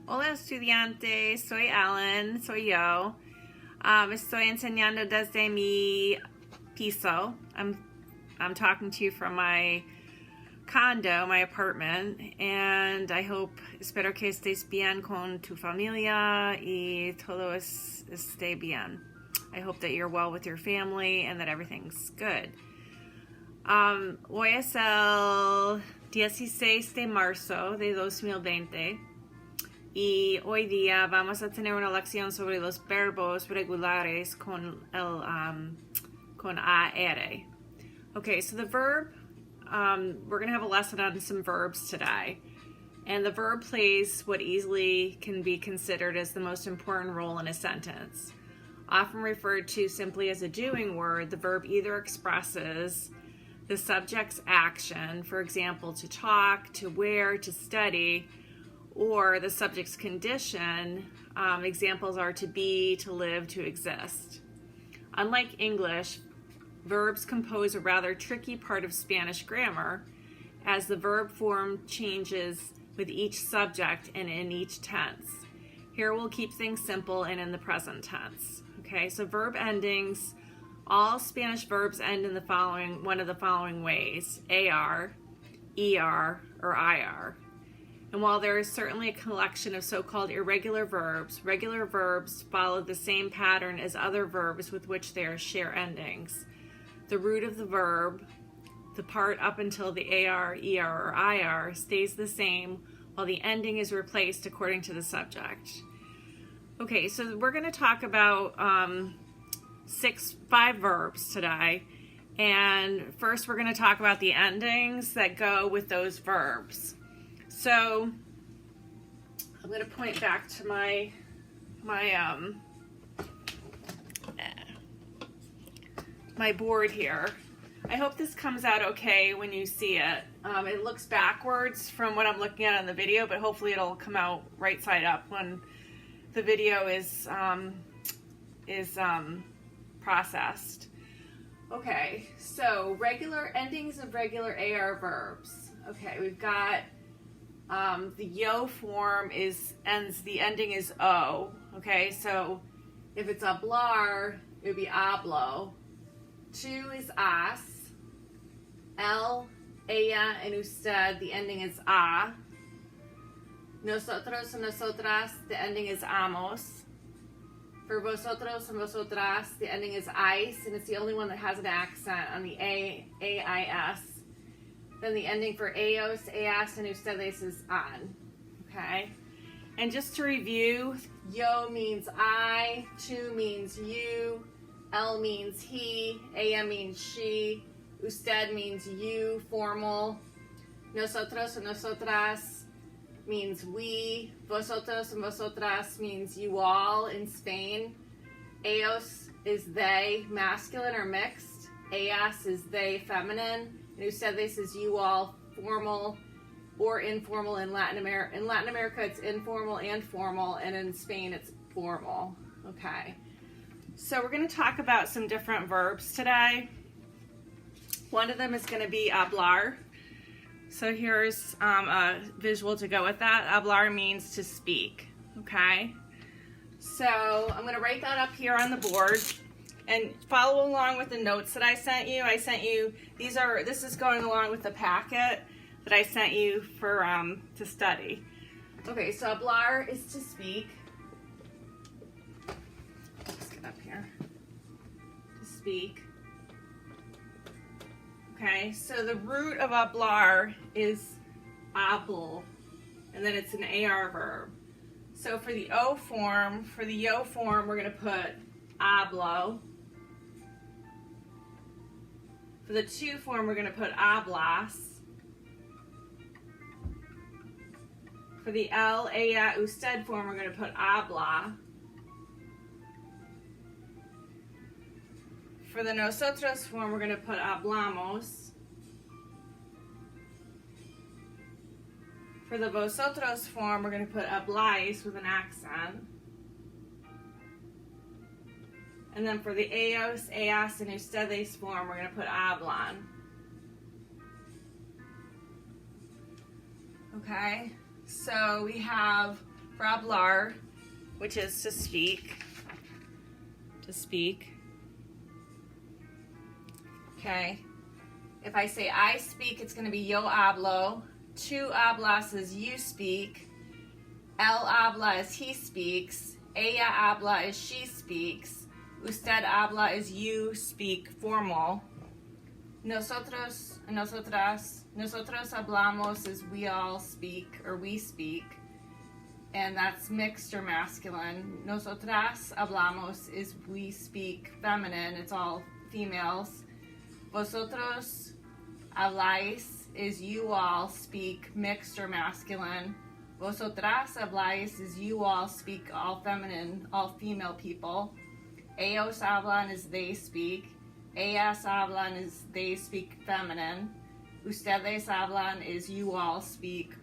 Hola estudiante, soy Alan, soy yo. Estoy enseñando desde mi piso. I'm talking to you from my condo, my apartment, and espero que estés bien con tu familia y todo esté bien. I hope that you're well with your family and that everything's good. Hoy es el 16 de marzo de 2020 y hoy día vamos a tener una lección sobre los verbos regulares con AR. Okay, so the verb, we're going to have a lesson on some verbs today. And the verb plays what easily can be considered as the most important role in a sentence. Often referred to simply as a doing word, the verb either expresses the subject's action, for example, to talk, to wear, to study, or the subject's condition. Examples are to be, to live, to exist. Unlike English, verbs compose a rather tricky part of Spanish grammar, as the verb form changes with each subject and in each tense. Here we'll keep things simple and in the present tense. Okay, so verb endings. All Spanish verbs end in one of the following ways: AR, ER, or IR. And while there is certainly a collection of so-called irregular verbs, regular verbs follow the same pattern as other verbs with which they share endings. The root of the verb, the part up until the AR, ER, or IR, stays the same, while the ending is replaced according to the subject. Okay, so we're going to talk about 5 verbs today. And first we're going to talk about the endings that go with those verbs. So I'm going to point back to my board here. I hope this comes out okay when you see it. It looks backwards from what I'm looking at on the video, but hopefully it'll come out right side up when the video is processed. Okay, so endings of regular AR verbs. Okay, we've got the yo form the ending is O. Okay, so if it's hablar, it would be hablo. Tu is as. El, ella, and usted, the ending is a. Nosotros and nosotras, the ending is amos. For vosotros and vosotras, the ending is ais, and it's the only one that has an accent on the A-I-S. Then the ending for ellos, ellas, and ustedes is an. Okay? And just to review, yo means I, tu means you, el means he, ella means she, usted means you, formal, nosotros and nosotras means we, vosotros and vosotras means you all in Spain, ellos is they, masculine or mixed, ellas is they, feminine, and ustedes is you all, formal or informal in Latin America. In Latin America, it's informal and formal, and in Spain, it's formal. Okay. So we're going to talk about some different verbs today. One of them is going to be hablar. So here's a visual to go with that. Hablar means to speak. Okay. So I'm going to write that up here on the board. And follow along with the notes that I sent you. This is going along with the packet that I sent you for to study. Okay, so hablar is to speak. Let's get up here. To speak. Okay, so the root of hablar is hablo, and then it's an AR verb. So for the yo form, we're going to put hablo. For the tu form, we're going to put hablas. For the el, ella, usted form, we're going to put habla. For the nosotros form, we're going to put hablamos. For the vosotros form, we're going to put habláis with an accent. And then for the ellos, ellas, and ustedes form, we're going to put hablan. Okay, so we have for hablar, which is to speak. To speak. Okay. If I say I speak, it's going to be yo hablo. Tú hablas is you speak. Él habla is he speaks. Ella habla is she speaks. Usted habla is you speak formal. Nosotros, nosotras, nosotros hablamos is we all speak or we speak. And that's mixed or masculine. Nosotras hablamos is we speak feminine. It's all females. Vosotros habláis is you all speak mixed or masculine. Vosotras habláis is you all speak all feminine, all female people. Ellos hablan is they speak. Ellas hablan is they speak feminine. Ustedes hablan is you all speak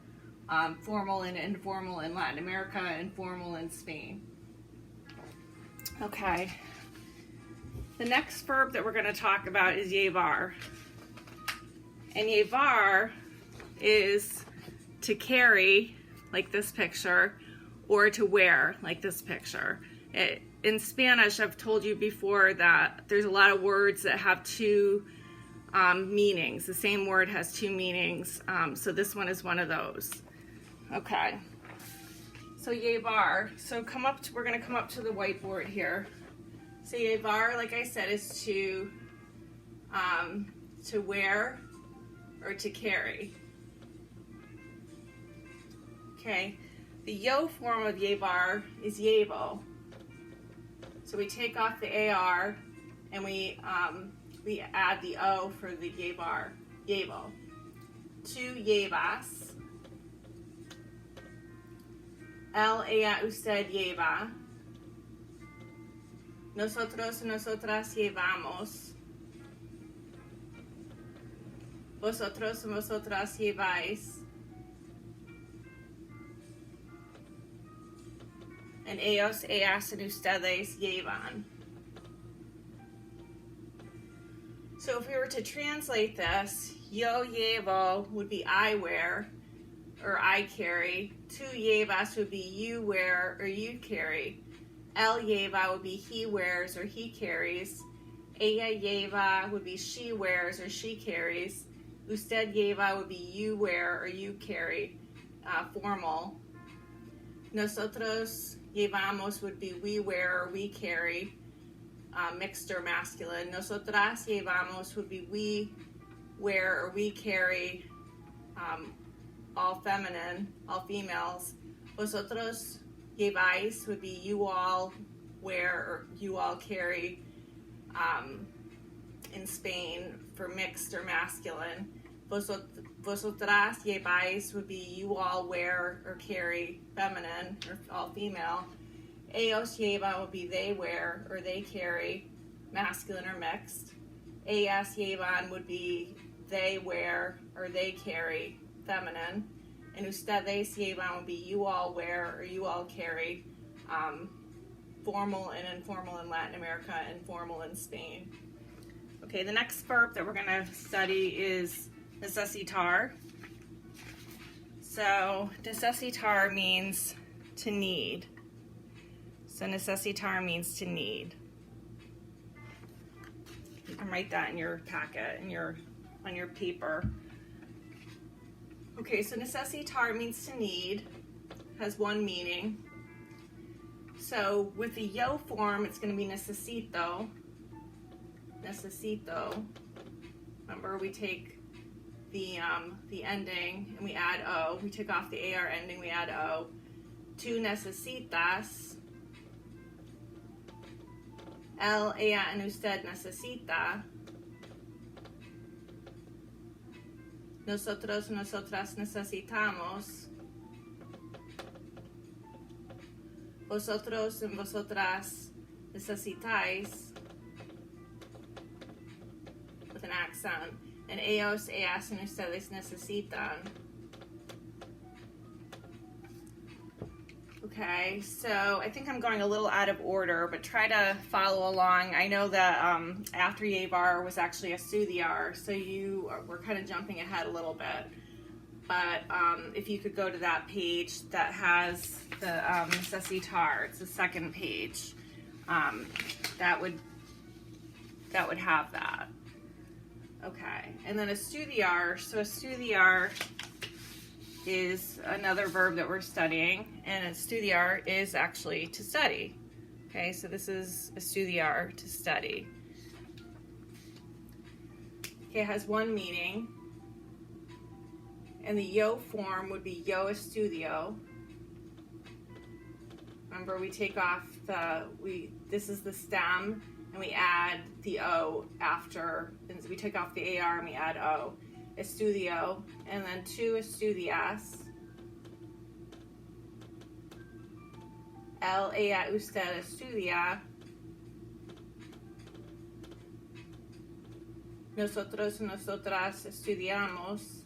formal and informal in Latin America and formal in Spain. Okay. The next verb that we're going to talk about is llevar. And llevar is to carry, like this picture, or to wear, like this picture. In Spanish, I've told you before that there's a lot of words that have two meanings. The same word has two meanings, so this one is one of those. Okay. So llevar. So we're going to come up to the whiteboard here. So llevar, like I said, is to wear or to carry. Okay. The yo form of llevar is llevo. So we take off the AR and we add the O for the llevar. Llevo. Tú llevas. Él, ella, usted lleva. Nosotros, nosotras llevamos. Vosotros, vosotras lleváis. And ellos, ellas, and ustedes llevan. So if we were to translate this, yo llevo would be I wear or I carry. Tú llevas would be you wear or you carry. Él lleva would be he wears or he carries. Ella lleva would be she wears or she carries. Usted lleva would be you wear or you carry, formal. Nosotros llevamos would be we wear or we carry, mixed or masculine. Nosotras llevamos would be we wear or we carry, all feminine, all females. Vosotros lleváis would be you all wear or you all carry, in Spain for mixed or masculine. Vosotras lleváis would be you all wear or carry, feminine or all female. Ellos llevan would be they wear or they carry, masculine or mixed. Ellas llevan would be they wear or they carry, feminine. And ustedes llevan would be you all wear or you all carry, formal and informal in Latin America and formal in Spain. Okay, the next verb that we're going to study is necesitar. So necesitar means to need. So necesitar means to need. You can write that in your packet, on your paper. Okay, so necesitar means to need, has one meaning. So with the yo form, it's going to be necesito. Necesito. Remember, we take the ending and we add O. We took off the AR ending, we add O. Tú necesitas. Él, ella, and usted necesita. Nosotros, nosotras necesitamos. Vosotros and vosotras necesitáis. With an accent. And ellos, ellas, and ustedes necesitan. Okay, so I think I'm going a little out of order, but try to follow along. I know that after llevar was actually estudiar, so you were kind of jumping ahead a little bit. but if you could go to that page that has the necessitar, it's the second page, that would have that. Okay, and then estudiar. So estudiar is another verb that we're studying, and estudiar is actually to study. Okay, so this is estudiar, to study. Okay, it has one meaning, and the yo form would be yo estudio. Remember, we take off this is the stem, and we add the o after, and we take off the ar and we add o. Estudio, and then tú estudias. Él, ella, usted estudia. Nosotros y nosotras estudiamos.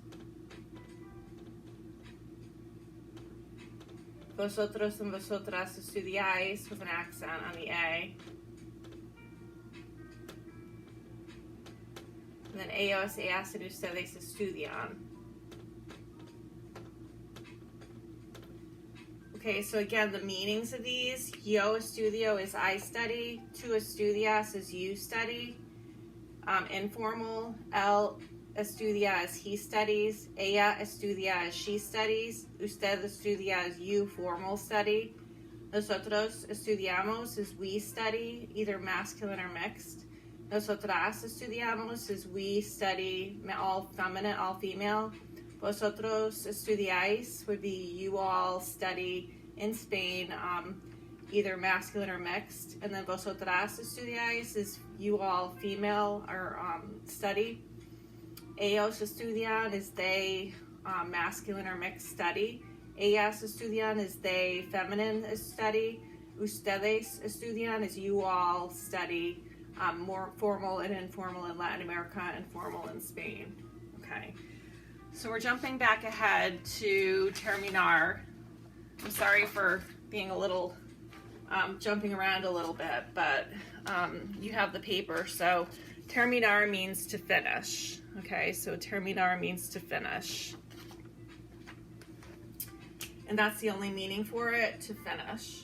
Vosotros and vosotras estudiáis, with an accent on the A. And then ellos, ellas, and ustedes estudian. Okay, so again, the meanings of these: yo estudio is I study, tú estudias is you study, informal, él estudia is he studies, ella estudia is she studies, usted estudia is you formal study, nosotros estudiamos is we study, either masculine or mixed. Nosotras estudiamos is we study, all feminine, all female. Vosotros estudiáis would be you all study in Spain, either masculine or mixed. And then vosotras estudiáis is you all female or study. Ellos estudian is they, masculine or mixed study. Ellas estudian is they, feminine study. Ustedes estudian is you all study. More formal and informal in Latin America and formal in Spain. Okay, so we're jumping back ahead to terminar. I'm sorry for being a little, jumping around a little bit, but you have the paper. So terminar means to finish. Okay, so terminar means to finish. And that's the only meaning for it, to finish.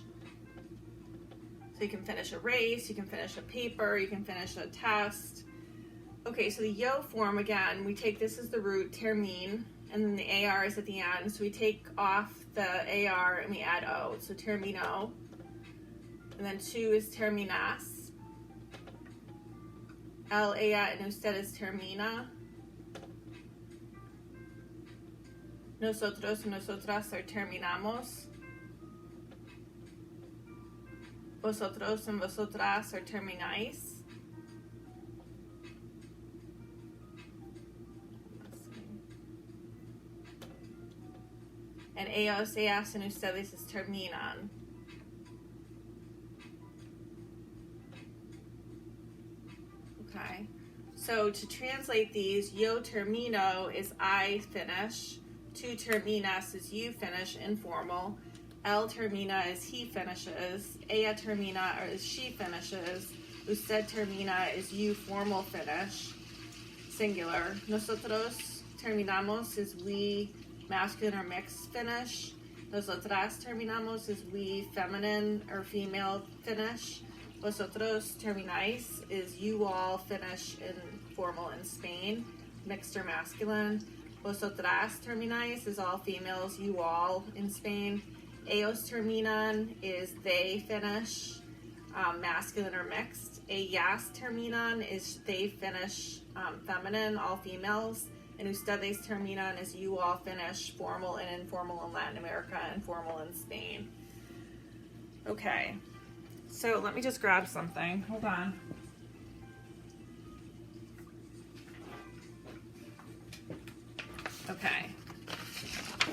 So you can finish a race, you can finish a paper, you can finish a test. Okay, so the yo form, again, we take this as the root, termine, and then the AR is at the end. So we take off the AR and we add O, so termino. And then tú is terminas. Él, ella, and usted is termina. Nosotros y nosotras are terminamos. Vosotros and vosotras are termináis. And ellos, ellas, and ustedes is terminan. Okay, so to translate these, yo termino is I finish, tú terminas is you finish, informal. Él termina is he finishes, ella termina is she finishes, usted termina is you formal finish, singular. Nosotros terminamos is we masculine or mixed finish. Nosotras terminamos is we feminine or female finish. Vosotros termináis is you all finish in formal in Spain, mixed or masculine. Vosotras termináis is all females, you all in Spain. Ellos terminan is they finish, masculine or mixed. Ellas terminan is they finish, feminine, all females. And ustedes terminan is you all finish, formal and informal in Latin America and formal in Spain. Okay, so let me just grab something. Hold on. Okay,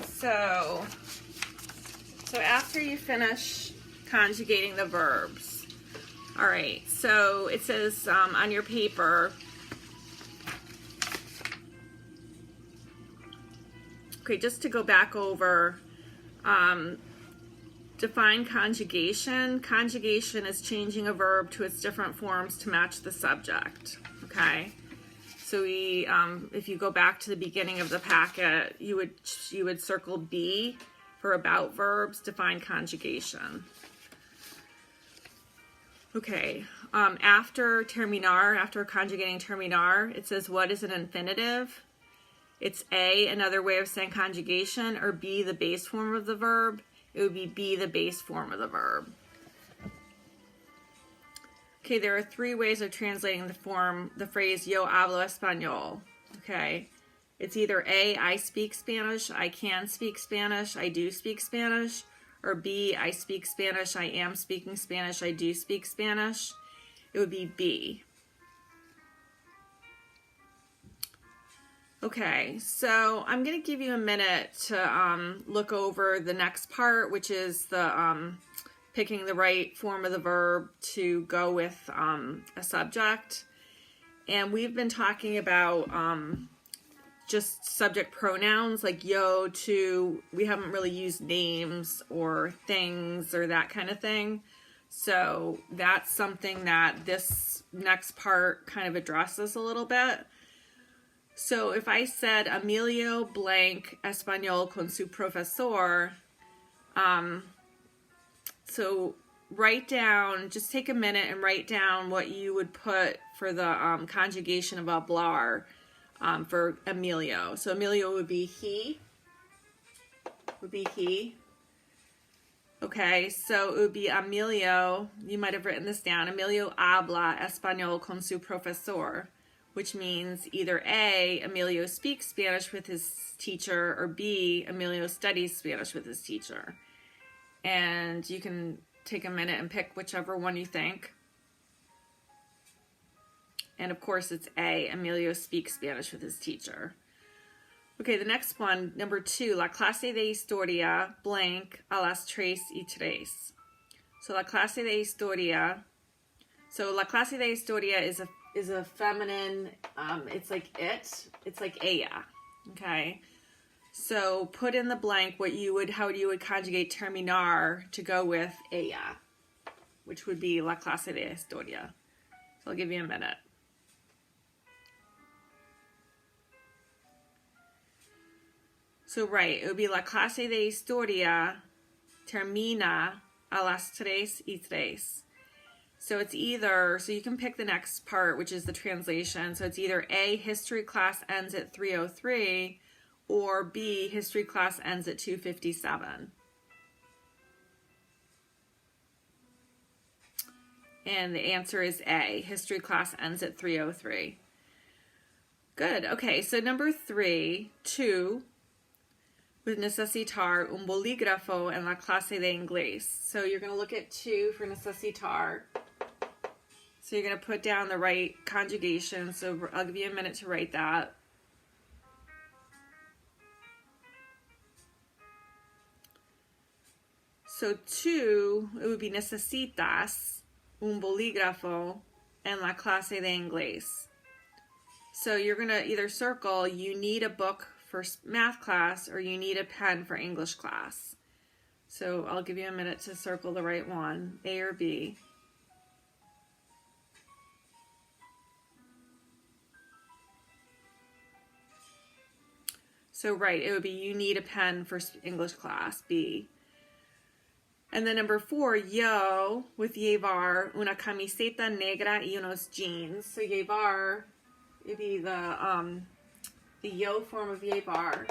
so after you finish conjugating the verbs, all right, so it says on your paper, okay, just to go back over, define conjugation. Conjugation is changing a verb to its different forms to match the subject, okay? So we, if you go back to the beginning of the packet, you would circle B for about verbs, define conjugation. Okay, after terminar, after conjugating terminar, it says what is an infinitive? It's A, another way of saying conjugation, or B, the base form of the verb. It would be B, the base form of the verb. Okay, there are 3 ways of translating the phrase yo hablo español. Okay, it's either A, I speak Spanish, I can speak Spanish, I do speak Spanish, or B, I speak Spanish, I am speaking Spanish, I do speak Spanish. It would be B. Okay, so I'm going to give you a minute to look over the next part, which is the picking the right form of the verb to go with a subject. And we've been talking about just subject pronouns like yo, to. We haven't really used names or things or that kind of thing. So that's something that this next part kind of addresses a little bit. So if I said Emilio blank español con su profesor, so write down, just take a minute and write down what you would put for the conjugation of hablar for Emilio. So Emilio would be he. Okay, so it would be Emilio, you might have written this down, Emilio habla español con su profesor, which means either A, Emilio speaks Spanish with his teacher, or B, Emilio studies Spanish with his teacher. And you can take a minute and pick whichever one you think. And of course it's A, Emilio speaks Spanish with his teacher. Okay, the next one, number 2, la clase de historia blank a las 3:03. So la clase de historia, so la clase de historia is a feminine, it's like ella, okay? So put in the blank how you would conjugate terminar to go with ella, which would be la clase de historia. So I'll give you a minute. So right, it would be la clase de historia termina a las 3:03. So it's either, so you can pick the next part, which is the translation. So it's either A, history class ends at 3:03, or B, history class ends at 2:57. And the answer is A, history class ends at 3:03. Good, okay, so number 3, 2, would necesitar un bolígrafo en la clase de inglés. So you're going to look at 2 for necesitar. So you're going to put down the right conjugation. So I'll give you a minute to write that. So 2, it would be necesitas un bolígrafo en la clase de inglés. So you're going to either circle, you need a book for math class, or you need a pen for English class. So I'll give you a minute to circle the right one, A or B. So right, it would be you need a pen for English class, B. And then number 4, yo, with llevar una camiseta negra y unos jeans. So llevar, it'd be the yo form of llevar.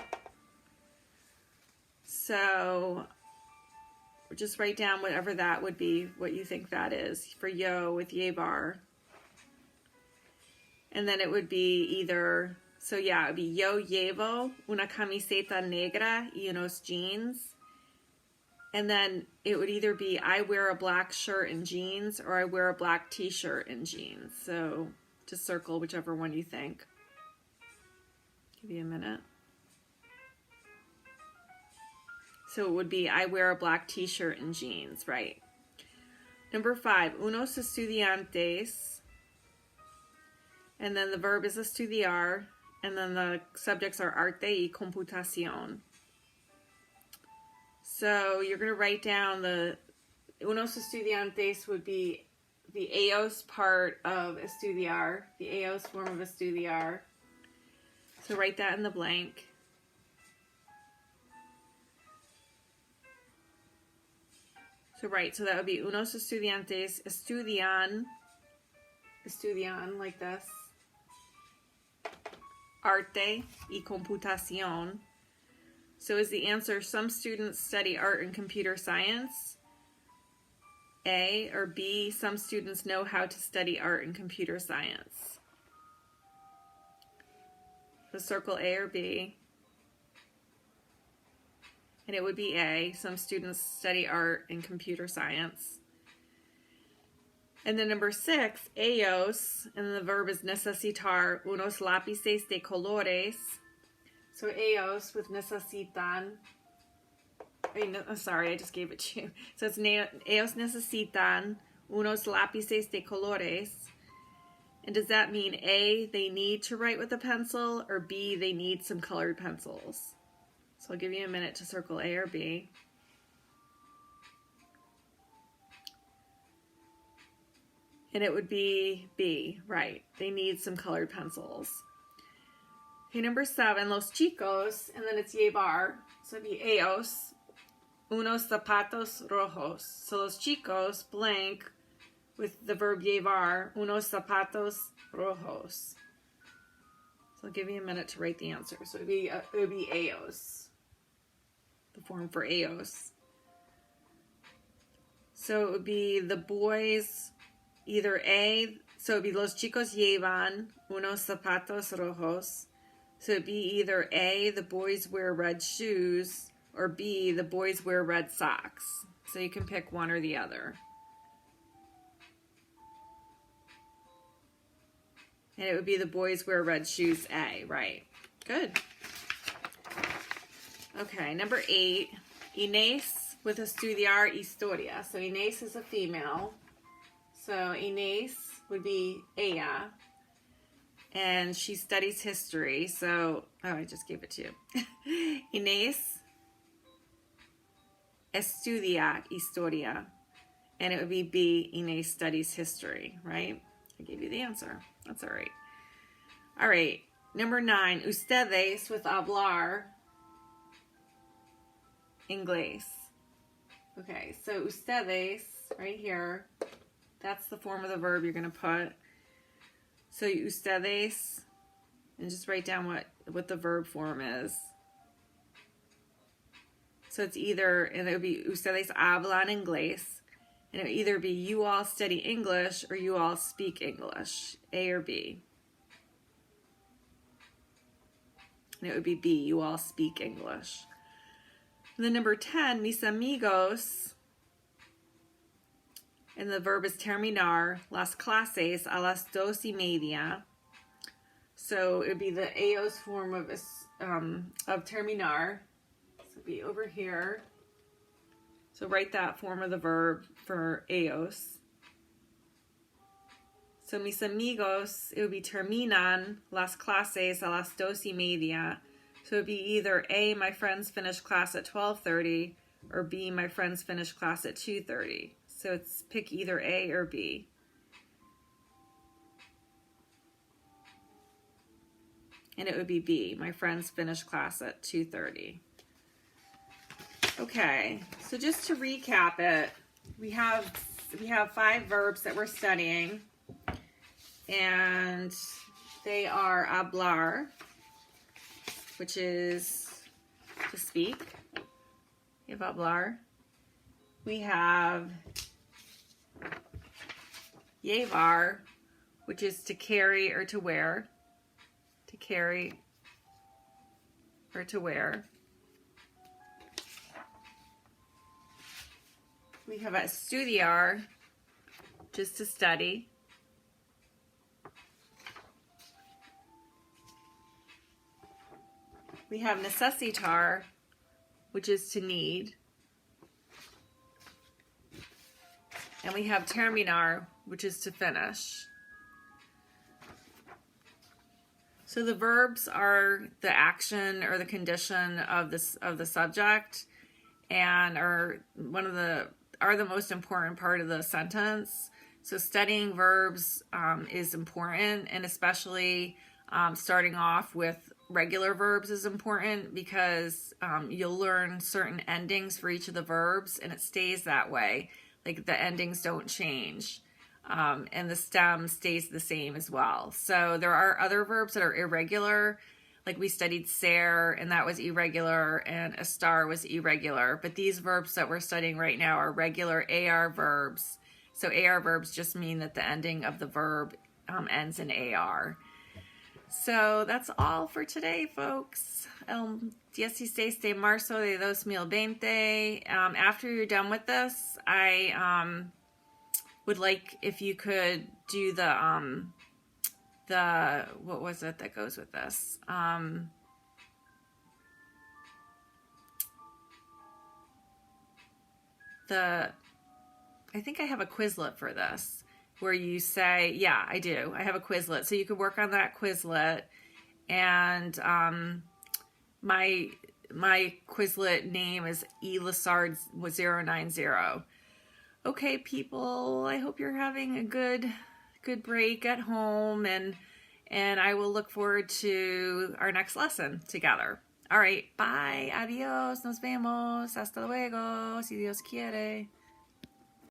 So just write down whatever that would be, what you think that is for yo with llevar. And then it would be either, so yeah, it would be yo llevo una camiseta negra y unos jeans. And then it would either be I wear a black shirt and jeans, or I wear a black t-shirt and jeans. So just circle whichever one you think. Give you a minute. So it would be I wear a black t-shirt and jeans, right? Number 5, unos estudiantes. And then the verb is estudiar. And then the subjects are arte y computación. So you're going to write down the unos estudiantes would be the eos part of estudiar, the eos form of estudiar. So write that in the blank. So right, so that would be unos estudiantes estudian like this, arte y computación. So is the answer some students study art and computer science? A, or B, some students know how to study art and computer science? So circle A or B. And it would be A, some students study art and computer science. And then number 6, ellos, and the verb is necesitar unos lápices de colores. So ellos with necesitan. Sorry, I just gave it to you. So it's ellos necesitan unos lápices de colores. And does that mean A, they need to write with a pencil, or B, they need some colored pencils? So I'll give you a minute to circle A or B. And it would be B, right. They need some colored pencils. Okay, number 7, los chicos, and then it's llevar. So it'd be ellos, unos zapatos rojos. So los chicos, blank, with the verb llevar, unos zapatos rojos. So I'll give you a minute to write the answer. So it would be ellos, the form for ellos. So it would be the boys, either A, so it would be los chicos llevan unos zapatos rojos. So it would be either A, the boys wear red shoes, or B, the boys wear red socks. So you can pick one or the other. And it would be the boys wear red shoes, A, right. Good. Okay, number 8, Inés with estudiar historia. So Inés is a female. So Inés would be ella. And she studies history. So, I just gave it to you. Inés estudia historia. And it would be B, Inés studies history, right? I gave you the answer. That's all right. All right. Number 9, ustedes with hablar inglés. Okay, so ustedes right here, that's the form of the verb you're going to put. So ustedes, and just write down what the verb form is. So it's either, and it would be ustedes hablan inglés, and it would either be you all study English or you all speak English, A or B. And it would be B, you all speak English. And then number 10, mis amigos, and the verb is terminar las clases a las 2:30. So it would be the ellos form of terminar. So it would be over here. So write that form of the verb for ellos. So mis amigos, it would be terminan las clases a las 2:30. So it would be either A, my friends finish class at 12:30, or B, my friends finish class at 2:30. So it's pick either A or B. And it would be B, my friends finish class at 2:30. Okay, so just to recap it, we have 5 verbs that we're studying, and they are hablar, which is to speak. We have hablar. We have llevar, which is to carry or to wear. To carry or to wear. We have estudiar, just to study. We have necesitar, which is to need. And we have terminar, which is to finish. So the verbs are the action or the condition of the subject, and are the most important part of the sentence. So studying verbs is important, and especially starting off with regular verbs is important because you'll learn certain endings for each of the verbs, and it stays that way. Like the endings don't change. And the stem stays the same as well. So there are other verbs that are irregular, like we studied ser, and that was irregular, and estar was irregular. But these verbs that we're studying right now are regular AR verbs. So AR verbs just mean that the ending of the verb ends in AR. So that's all for today, folks. 16 de marzo de 2020. After you're done with this, I would like if you could do the what was it that goes with this? I think I have a Quizlet for this where you say, yeah, I do. I have a Quizlet. So you could work on that Quizlet. And my Quizlet name is elasard090. Okay, people, I hope you're having a good break at home, and I will look forward to our next lesson together. All right, bye, adios, nos vemos, hasta luego, si Dios quiere.